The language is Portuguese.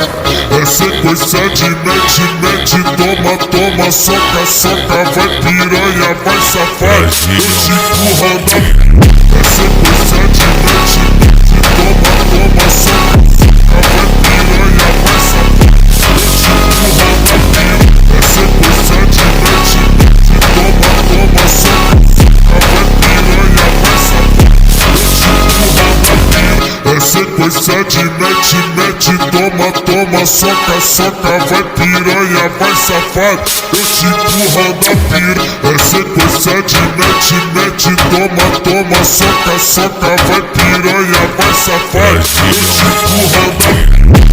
É sequência de mete, mete, toma, toma, soca, soca, vai piranha, vai safar. Eu te empurrando. É sequência de mete, mete, toma, toma, soca, soca, vai piranha, vai safar. Eu te empurrando. É sequência de mete, mete, toma, toma, soca, soca, vai piranha, vai safar. Eu te empurrando. É sequência de mete, mete, toma, toma, soca, soca, vai piranha, vai safado. Eu te empurro da pira. É sequência de mete, mete, toma, toma, soca, soca, vai piranha, vai safado. Eu te empurro da pira.